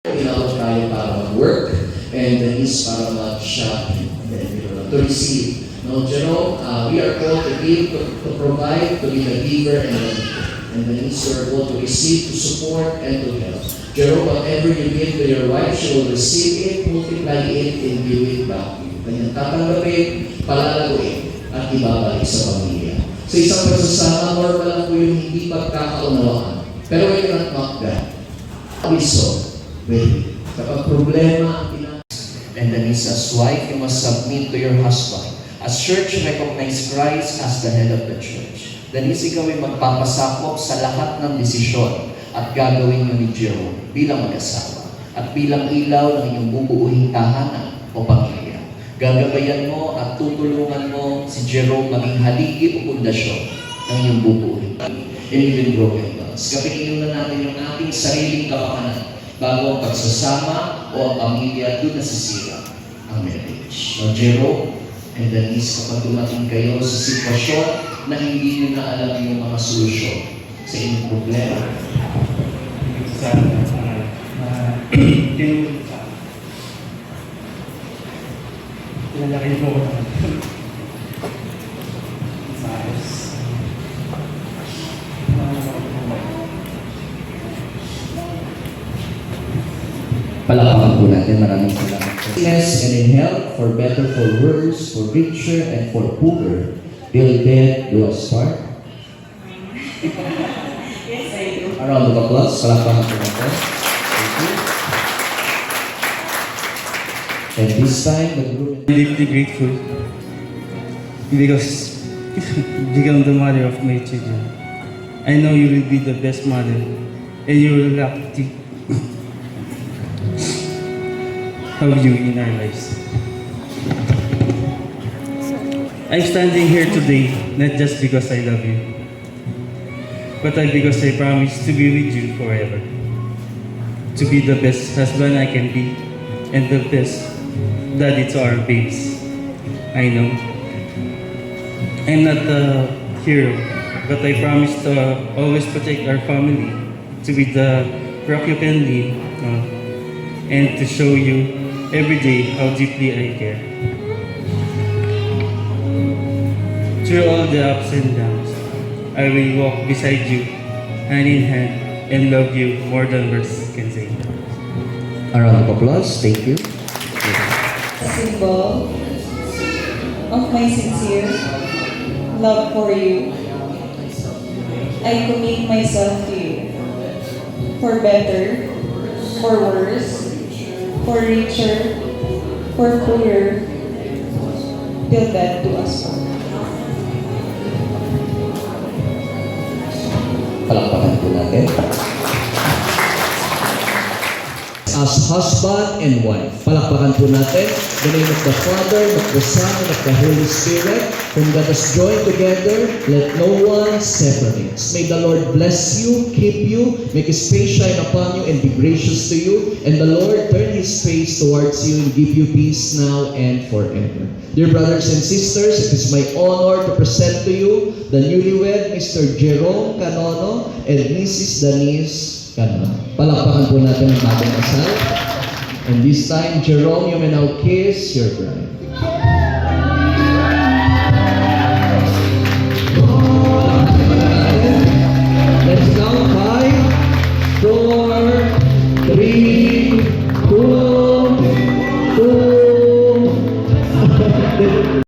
Inabot tayo para mag-work, and then is para mag-shopping, and then to receive. No, Jerome, we are called to give, to provide, to be the giver, and then is we are called to receive, to support, and to help. Jerome, whatever you give to your wife, she will receive it, multiply it, and give it back to you. Kanyang tatanggapin, palalaguin, at ibabalik sa pamilya. Sa isang pagsasama, normal lang po yung hindi pagkakaunawaan. Pero we cannot mock that. We saw. Wait, kapag problema ang and then as wife, you must submit to your husband. As church, recognize Christ as the head of the church. Then ikaw ay magpapasakop sa lahat ng desisyon at gagawin mo ni Jerome bilang mag-asawa at bilang ilaw ng iyong bubuuing tahanan o pamilya. Gagabayan mo at tutulungan mo si Jerome maging haligi o pundasyon ng iyong bubuuing and even broken bonds. Kapiliin na natin yung ating sariling kapakanan bago ang pagsasama o ang pamilya doon nasisira ang marriage. No, Jerome and Denise, kapag dumating kayo sa sitwasyon na hindi nyo na alam yung mga solusyon sa inyong problema. Pinalaki mo ko naman. Palakpakan po natin. Maraming salamat. Yes, and in health, for better, for worse, for richer, and for poorer, till death do us part. Yes, I do. A round of applause. Palakpakan po natin. Thank you. And this time, the group... I'm deeply grateful because you become the mother of my children. I know you will be the best mother and you will have to have you in our lives. I'm standing here today not just because I love you, but because I promise to be with you forever. To be the best husband I can be and the best daddy to our babes. I know I'm not the hero, but I promise to always protect our family, to be the rock you can lean on, and to show you every day how deeply I care. Through all the ups and downs, I will walk beside you, hand in hand, and love you more than words can say. A round of applause. Thank you. A symbol of my sincere love for you. I commit myself to you. For better, for worse, for richer, for poorer, till death do us part. Palakpakan po natin. As husband and wife. Palakpakan po natin. The name of the Father, of the Son, and of the Holy Spirit, whom God has joined together, let no one separate. May the Lord bless you, keep you, make His face shine upon you, and be gracious to you. And the Lord turn His face towards you and give you peace now and forever. Dear brothers and sisters, it is my honor to present to you the newlywed Mr. Jerome Canono and Mrs. Denise Canono. Palakpakan po natin ang bagong kasal. And this time, Jerome, you may now kiss your bride. Let's count 5, 4, 3,